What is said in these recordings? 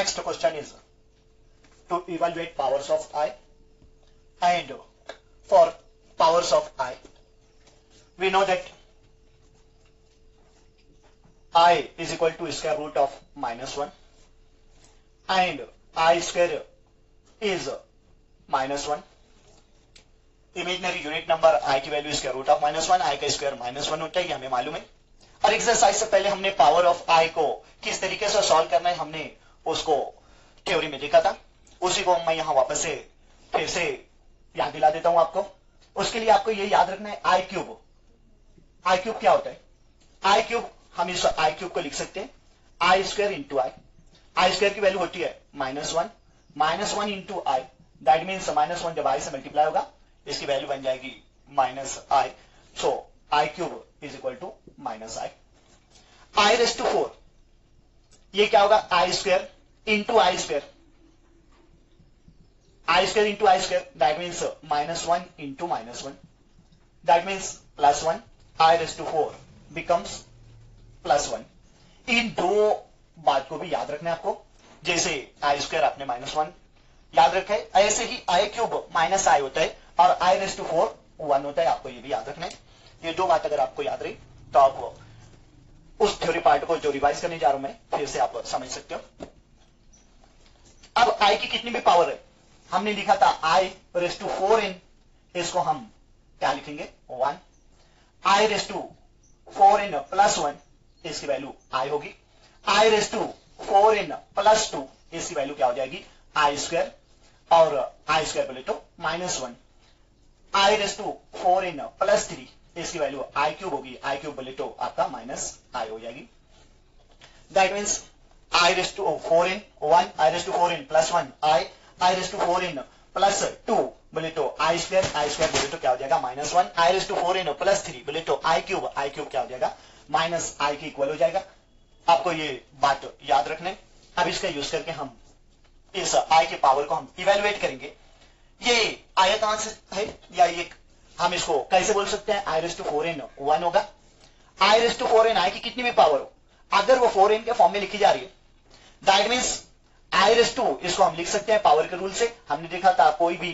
next question is to evaluate powers of I, and for powers of I we know that I is equal to square root of -1 and I square is -1. Imaginary unit number I की value square root of -1, I का square -1 होता है, ये हमें मालूम है। और exercise से पहले हमने पावर ऑफ I को किस तरीके से सॉल्व करना है हमने उसको थ्योरी में देखा था, उसी को मैं यहाँ वापस से फिर से याद दिला देता हूं आपको। उसके लिए आपको ये याद रखना है I क्यूब। I क्यूब क्या होता है? I क्यूब, हम इस I क्यूब को लिख सकते हैं I square into I square की वैल्यू होती है -1 इंटू I, दैट मीन्स -1 जब I से मल्टीप्लाई होगा इसकी वैल्यू बन जाएगी -I, so I cube is equal to -I। I raise to 4 ये क्या होगा? I square into I square, I square into I square, that means -1 into -1, that means +1, I raise to 4 becomes +1। इन दो बात को भी याद रखना है आपको, जैसे I स्क्वायर आपने -1 याद रखा है, ऐसे ही I क्यूब -I होता है और I रेज़ टू 4 1 होता है, आपको ये भी याद रखना है। ये दो बात अगर आपको याद रही तो आप उस थ्योरी पार्ट को जो रिवाइज करने जा रहा हूं मैं फिर से आप समझ सकते हो। अब I की कितनी भी पावर है, हमने लिखा था I रेज़ टू 4n, इसको हम क्या लिखेंगे? 1। I raise to 4n plus 1, इसकी वैल्यू I होगी। I raise to 4n plus 2, इसकी वैल्यू क्या हो जाएगी? I स्क्वायर, और I स्क्वायर बोले तो -1। I raise to 4n plus 3, इसकी वैल्यू I क्यूब होगी, I क्यूब बोले तो आपका -I हो जाएगी। That means I raise to 4n 1, I raise to 4n plus 1 I raise to 4n plus 2 बोले तो I स्क्वायर बोले तो क्या हो जाएगा? -1। I raise to 4n plus 3 बोले तो I क्यूब क्या हो जाएगा? -I के इक्वल हो जाएगा। आपको ये बात याद रखना है। अब इसका यूज करके हम इस I के पावर को हम इवेलुएट करेंगे। ये आयतांश है या ये हम इसको कैसे बोल सकते हैं? I रेज़ टू 4n 1 होगा। I raise to 4n I की कितनी भी पावर हो, अगर वो 4n के फॉर्म में लिखी जा रही है, that means I raise to, इसको हम लिख सकते हैं पावर के रूल से। हमने देखा था कोई भी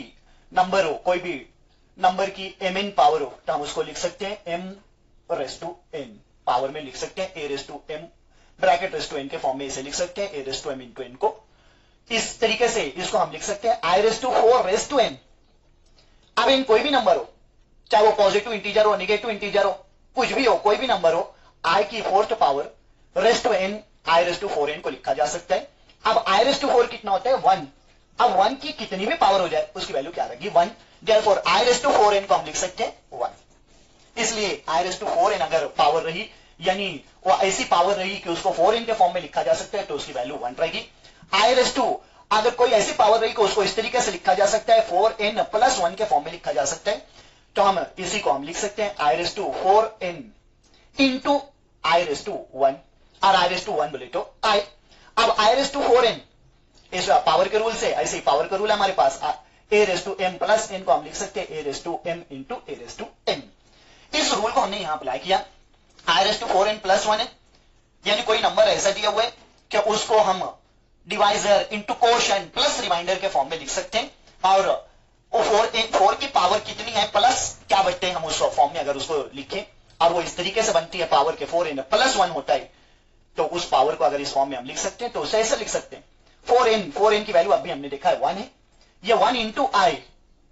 नंबर हो, कोई भी नंबर की mn पावर हो तो हम उसको लिख सकते हैं m raise to n, power में लिख सकते हैं a raise to m bracket raise to n के फॉर्म में इसे लिख सकते हैं a raise to m into n को। इस तरीके से इसको हम लिख सकते हैं I raise to 4 raise to n। अब इन कोई भी नंबर हो, चाहे वो पॉजिटिव इंटीजर हो, नेगेटिव इंटीजर हो, कुछ भी हो, कोई भी नंबर हो, I की 4th power raise to n I raise to 4n को लिखा जा सकता है। अब I रेज़ टू 4 कितना होता है? 1। अब 1 की कितनी भी पावर हो जाए उसकी वैल्यू क्या रहेगी? 1। Therefore I raise to 4n को हम लिख सकते हैं 1। इसलिए I रेज़ टू 4n अगर पावर रही, यानी वो ऐसी पावर रही कि उसको 4n के फॉर्म में लिखा जा सकता है तो उसकी वैल्यू 1 रहेगी। I रेज़ टू अगर कोई ऐसी पावर रही कि उसको इस तरीके से लिखा जा सकता है 4n प्लस 1 के फॉर्म में लिखा जा सकता है, तो हम इसी को हम लिख सकते हैं I raise to 4n into I raise to 1, और I रेज़ टू 1 बोले तो I। अब I रेज़ टू 4n इस पावर के रूल से, ऐसे ही पावर का रूल है हमारे पास, a raise to m plus n को हम लिख सकते हैं a raise to m into a raise to n। इस रूल को हमने यहां अप्लाई किया। I raise to 4n plus 1 है, यानी कोई नंबर ऐसा दिया हुआ है कि उसको हम divisor into quotient plus remainder के फॉर्म में लिख सकते हैं, और वो 4 की पावर कितनी है प्लस क्या बचते हैं हम उस फॉर्म में अगर उसको लिखें, और वो इस तरीके से बनती है पावर के 4n प्लस 1 होता है, तो उस पावर को अगर इस फॉर्म में हम लिख सकते हैं तो उसे ऐसे लिख सकते हैं 4n की वैल्यू अभी हमने देखा है 1 है, ये 1 इंटू I,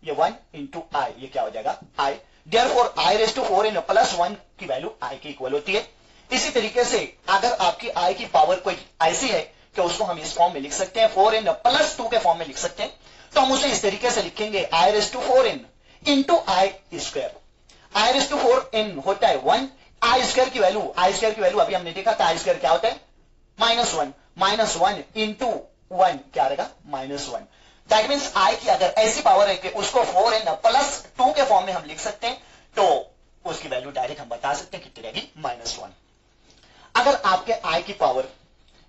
ये 1 इंटू I, ये क्या हो जाएगा? I। Therefore I raise to 4n plus 1 की वैल्यू I के इक्वल होती है। इसी तरीके से अगर आपकी I की पावर कोई ऐसी है कि उसको हम इस फॉर्म में लिख सकते हैं 4n प्लस 2 के फॉर्म में लिख सकते हैं, तो हम उसे इस तरीके से लिखेंगे I raise to 4n into I square. I raise to 4n होता है 1, I स्क्वायर की वैल्यू अभी हमने देखा था I स्क्वायर क्या होता है? -1 इंटू 1 क्या रहेगा? -1। दैट मीन्स I की अगर ऐसी पावर है कि उसको 4n प्लस 2 के फॉर्म में हम लिख सकते हैं तो उसकी वैल्यू डायरेक्ट हम बता सकते हैं कितनी रहेगी? -1। अगर आपके I की पावर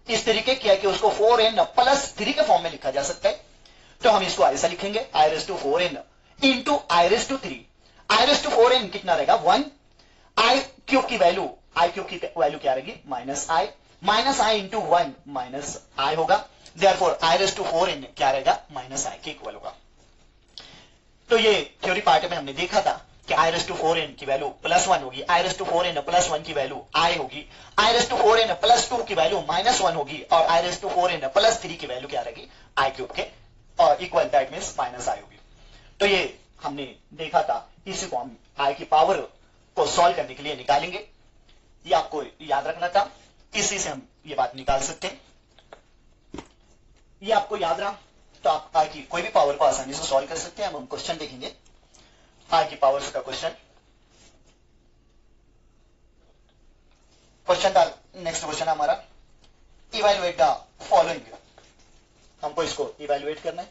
इस तरीके की है कि उसको 4n प्लस 3 के फॉर्म में लिखा जा सकता है, तो हम इसको ऐसा लिखेंगे I raise to 4n into I raise to 3। I raise to 4n कितना रहेगा? 1। I क्यूब की वैल्यू क्या रहेगी? -I इंटू 1 -I होगा, therefore I raise to 4n क्या रहेगा, माइनस आई के इक्वल होगा। तो ये थ्योरी पार्ट में हमने देखा था कि आई रेस टू 4n की वैल्यू +1 होगी, आई रेस टू 4n +1 की वैल्यू i होगी, आई रेस टू 4n +2 की वैल्यू -1 होगी, और आई रेस टू 4n +3 की वैल्यू क्या रहेगी, i³ के और इक्वल, दैट मींस -i होगी। तो ये हमने देखा था, इसी को हम i की पावर को सॉल्व करने के लिए निकालेंगे, ये आपको याद रखना था, इसी से हम ये बात निकाल सकते हैं। ये आपको याद रहा तो आप i की कोई भी पावर को आसानी से सॉल्व कर सकते हैं। हम क्वेश्चन देखेंगे, i की पावर का क्वेश्चन था। नेक्स्ट क्वेश्चन हमारा, इवैल्यूएट द फॉलोइंग। हमको इसको इवैल्यूएट करना है।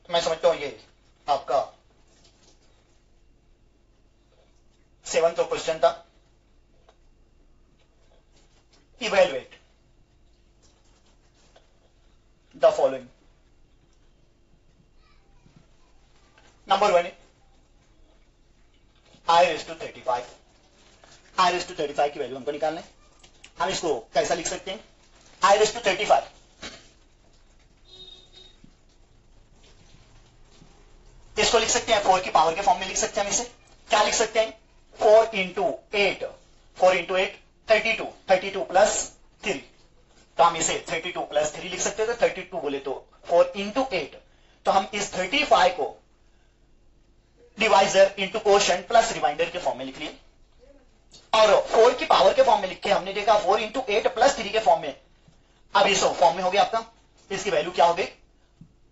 मैं समझता हूं ये आपका 7th क्वेश्चन था। Evaluate the following. Number 1 I raise to 35। I raise to 35 की वैल्यू हमको निकालना है। हम इसको कैसा लिख सकते हैं, आई रेस टू 35 इसको लिख सकते हैं 4 की पावर के फॉर्म में लिख सकते हैं। हम इसे क्या लिख सकते हैं, 4 इंटू 8, 4 इंटू 8 32, 32 प्लस 3, तो हम इसे 32 प्लस 3 लिख सकते हैं। तो 32 बोले तो 4 इंटू 8, तो हम इस 35 को divisor into quotient plus remainder के फॉर्म में लिख लिए, और 4 की पावर के फॉर्म में लिख के हमने देखा 4 इंटू 8 प्लस 3 के फॉर्म में। अब इस फॉर्म में हो गया आपका, इसकी वैल्यू क्या हो गई,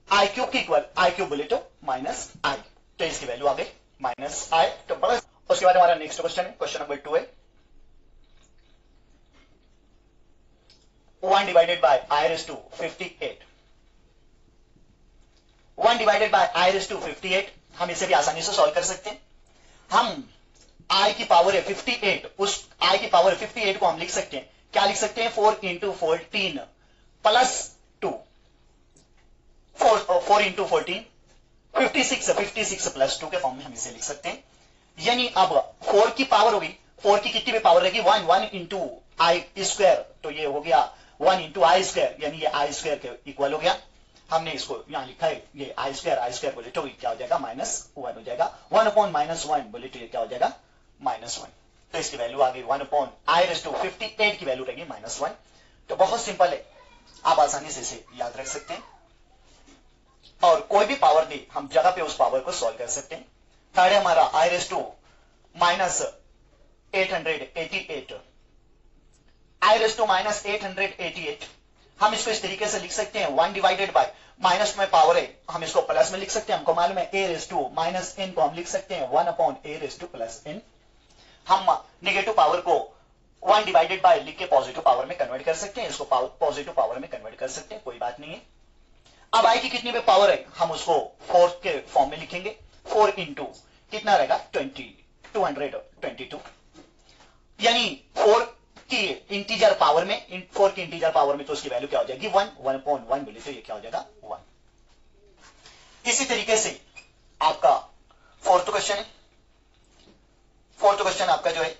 i³ की इक्वल, i³ बोले तो -i, तो इसकी वैल्यू आ गई -i। तो प्लस, उसके बाद हमारा नेक्स्ट क्वेश्चन है, क्वेश्चन नंबर 2 है, 1 divided by i raise to 58। 1 divided by i raise to 58, हम इसे भी आसानी से सॉल्व कर सकते हैं। हम i की पावर है 58, उस i की पावर 58 को हम लिख सकते हैं, क्या लिख सकते हैं, 4 इंटू 14 प्लस 2, 4 इंटू 14 56 प्लस 2 के फॉर्म में हम इसे लिख सकते हैं। यानी अब 4 की पावर होगी, 4 की कितनी भी पावर रहेगी, 1 इंटू आई स्क्वायर, तो ये हो गया 1 इंटू आई स्क्वायर, यानी ये आई स्क्वायर के इक्वल हो गया। हमने इसको यहां लिखा है, ये आई स्क्वायर बोले तो क्या हो जाएगा, -1 हो जाएगा। 1/-1 बोले तो ये क्या हो जाएगा, -1। तो इसकी वैल्यू आ गई 1/i⁵ की वैल्यू रहेगी -1। तो बहुत सिंपल है, आप आसानी से इसे याद रख सकते हैं, और कोई भी पावर दी हम जगह पे उस पावर को सॉल्व कर सकते हैं। थर्ड है हमारा i⁻888, i⁻888, हम इसको इस तरीके से लिख सकते हैं, 1 डिवाइडेड बाय, माइनस में पावर है, हम इसको प्लस में लिख सकते हैं, हमको मालूम है a⁻n को हम लिख सकते हैं 1/a⁻n। हम नेगेटिव पावर को 1 डिवाइडेड बाय लिख के पॉजिटिव पावर में कन्वर्ट कर सकते हैं, इसको पॉजिटिव पावर में कन्वर्ट कर सकते हैं, कोई बात नहीं है। अब i की कितनी भी पावर है, हम उसको 4 के फॉर्म में लिखेंगे, 4 इंटू कितना रहेगा, 222, यानी 4 की इंटीजर पावर में, 4 की इंटीजर पावर में तो उसकी वैल्यू क्या हो जाएगी, 1/1 बोले तो ये क्या हो जाएगा, 1। इसी तरीके से आपका फोर्थ क्वेश्चन है। फोर्थ क्वेश्चन आपका जो है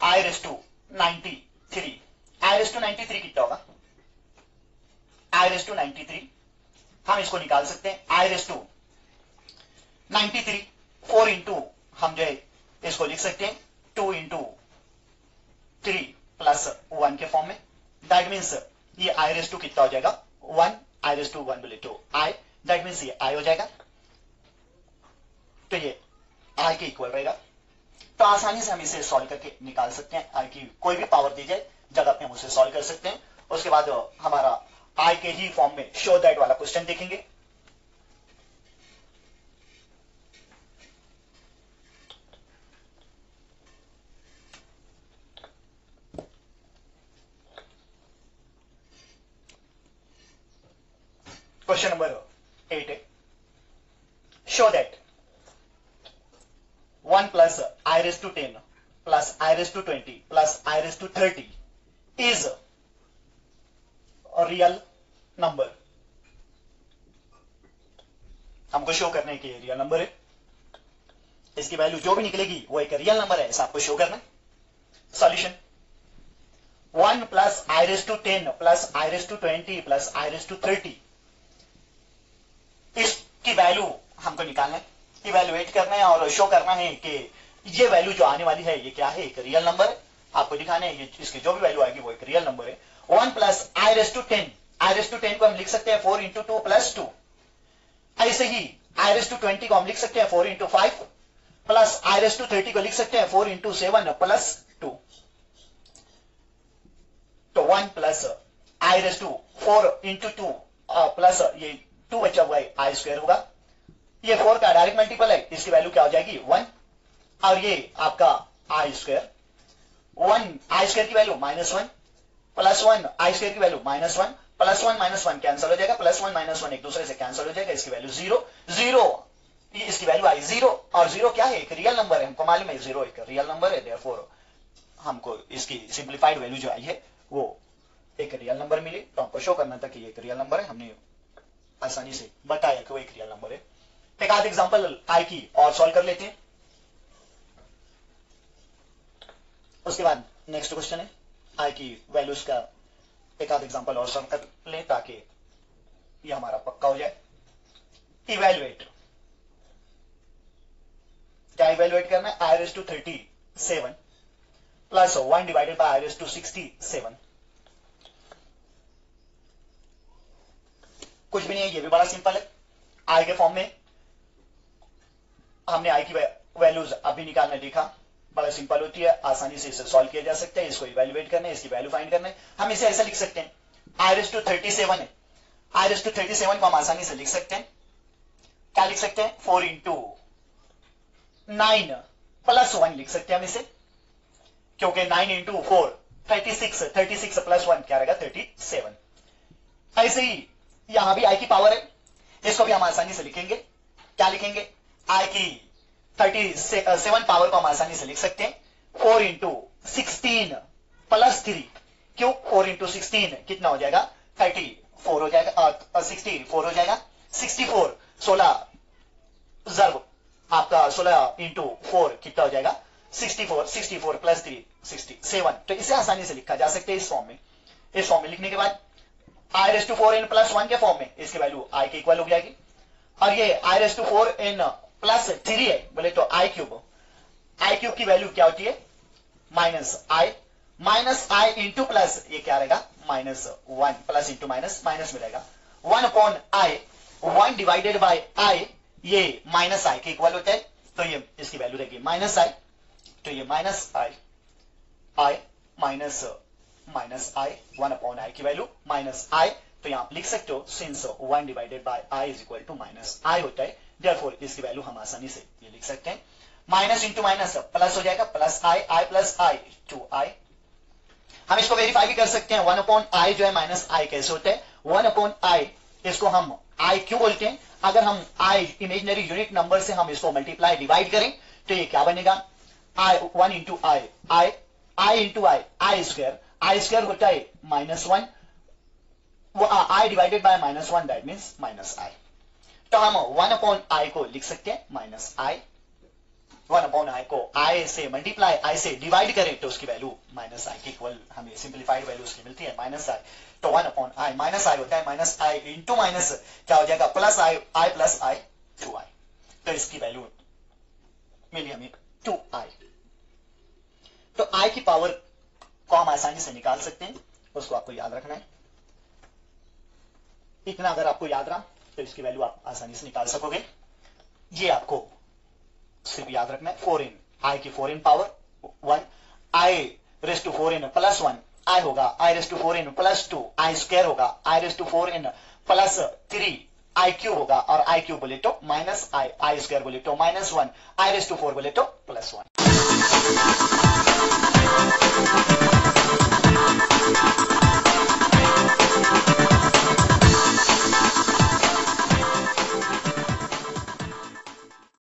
i⁻93, i⁻93 कितना होगा, i⁻93 हम इसको निकाल सकते हैं, i⁻93 4 इंटू, हम जो है इसको लिख सकते हैं 2 इंटू 3 प्लस 1 के फॉर्म में, दैट मीन्स ये i⁻2 कितना हो जाएगा, 1, i⁻1 बोले तो i, दैट मीन्स ये i हो जाएगा, तो ये i के इक्वल रहेगा। तो आसानी से हम इसे सॉल्व करके निकाल सकते हैं, i की कोई भी पावर दी जाए जगह पे हम उसे सॉल्व कर सकते हैं। उसके बाद हमारा i के ही फॉर्म में शो दैट वाला क्वेश्चन देखेंगे। क्वेश्चन नंबर 8 है, show that 1 plus i⁻10 plus i⁻20 plus i⁻30 is real number. हमको शो करने के रियल नंबर है, इसकी वैल्यू जो भी निकलेगी वो एक रियल नंबर है, ऐसा आपको शो करना है। Solution 1 plus I raise to 10 plus I raise to 20 plus I raise to 30, इसकी वैल्यू हमको निकालना है, इवेल्युएट करना है और शो करना है कि ये वैल्यू जो आने वाली है ये क्या है, एक रियल नंबर है। आपको दिखाना है ये इसकी जो भी वैल्यू आएगी वो एक रियल नंबर है। 1 plus I raise to 10, I raise to 10 को हम लिख सकते हैं 4 इंटू 2 प्लस 2। ऐसे ही आई रेस टू 20 को हम लिख सकते हैं 4 into 5 plus I raise to 30 को लिख सकते हैं 4 इंटू 7 प्लस 2। तो 1 plus I raise to 4 into 2 plus ये 2 बचा हुआ है आई स्क्वायर होगा, ये 4 का डायरेक्ट मल्टीपल है, इसकी वैल्यू क्या हो जाएगी 1, और ये आपका आई स्क्वायर 1 आई स्क्वायर की वैल्यू -1 प्लस 1 आई स्क्वायर की वैल्यू -1 प्लस 1 -1 कैंसिल हो जाएगा, प्लस 1 -1 एक दूसरे से कैंसिल हो जाएगा, इसकी वैल्यू 0 0, इसकी वैल्यू आई 0, और 0 क्या है, एक रियल नंबर है, हमको मालूम है 0 एक रियल नंबर है, देयरफॉर हमको इसकी सिंप्लीफाइड वैल्यू जो आई है वो एक रियल नंबर मिली। तो हमको शो करना था कि ये एक रियल नंबर है, हमने आसानी से बताया कि वो एक रियल नंबर है। एक आध एग्जांपल आई की और सॉल्व कर लेते हैं, उसके बाद नेक्स्ट क्वेश्चन है आई की वैल्यूज का एक आध एग्जांपल और सॉल्व कर लें ताकि ये हमारा पक्का हो जाए। इवेल्युएट, क्या इवेल्युएट करना है, I raise to 37 plus 1 divided by I raise to 67, कुछ भी नहीं है, ये भी बड़ा सिंपल है। आई के फॉर्म में हमने आई की वैल्यूज अभी निकालने देखा, बड़ा सिंपल होती है, आसानी से इसे सॉल्व किया जा सकता है। इसको इवेल्युएट करना है, इसकी वैल्यू फाइंड करना है। हम इसे ऐसा लिख सकते हैं, आई रेस टू 37 है, आई रेस टू 37 को हम आसानी से लिख सकते हैं, क्या लिख सकते हैं 4 इंटू 9 प्लस 1 लिख सकते हैं हम इसे, क्योंकि 9 इंटू 4 36 प्लस 1 क्या रहेगा 37। ऐसे ही यहां भी आई की पावर है, इसको भी हम आसानी से लिखेंगे, क्या लिखेंगे, आई की 37 पावर को हम आसानी से लिख सकते हैं 4 इंटू 16 प्लस 3, क्यों 4 इंटू 16 कितना हो जाएगा 34 हो जाएगा, 64 हो जाएगा, 64 16 जर्ब आपका 16 इंटू 4 कितना हो जाएगा 64 प्लस 3 67। तो इसे आसानी से लिखा जा सकता है इस फॉर्म में। इस फॉर्म में लिखने के बाद आई रेस टू 4n प्लस 1 के फॉर्म में इसकी वैल्यू आई के इक्वल हो जाएगी, और ये आई रेस टू 4n प्लस 3 है बोले तो आई क्यूब की वैल्यू क्या होती है माइनस आई इंटू प्लस, ये क्या रहेगा -1 प्लस इंटू माइनस में रहेगा 1 अपॉन आई, 1 डिवाइडेड बाय आई, ये माइनस आई के इक्वल होता है, तो ये इसकी वैल्यू रहेगी माइनस आई, तो ये minus I minus I 1 upon I की वैल्यू माइनस आई, तो यहां आप लिख सकते हो since 1 divided by I is equal to minus I होता है, देयरफॉर इसकी वैल्यू हम आसानी से ये लिख सकते हैं, माइनस इंटू माइनस प्लस हो जाएगा, प्लस आई प्लस आई 2i। हम इसको वेरीफाई भी कर सकते हैं, 1 अपॉन आई जो है माइनस आई कैसे होता है, 1 अपॉन आई इसको हम आई क्यों बोलते हैं, अगर हम आई इमेजिनरी यूनिट नंबर से हम इसको मल्टीप्लाई डिवाइड करें तो ये क्या बनेगा, I 1 into I into I square होता है -1, वो I divided by -1 that means minus I, तो हम 1 अपॉन आई को लिख सकते हैं माइनस आई, 1 अपॉन आई को आई से मल्टीप्लाई आई से डिवाइड करें तो उसकी वैल्यू माइनस आई की इक्वल हमें सिंप्लीफाइड वैल्यू उसकी मिलती है माइनस आई, तो 1 अपॉन आई माइनस आई होता है, माइनस आई इंटू माइनस क्या हो जाएगा प्लस आई प्लस आई 2i, तो इसकी वैल्यू मिली हमें 2i। तो आई की पावर को हम आसानी से निकाल सकते हैं, उसको आपको याद रखना है, इतना अगर आपको याद रहा तो इसकी वैल्यू आप आसानी से निकाल सकोगे। ये आपको सिर्फ याद रखना है, 4n आई की 4n power 1, I raise to 4n plus 1 I होगा, I raise to 4n plus 2 I square होगा, I raise to 4n plus 3 I cube होगा, और आई क्यूब बोले तो माइनस आई स्क्वायर बोले तो -1, आई रेस टू 4 बोले तो +1।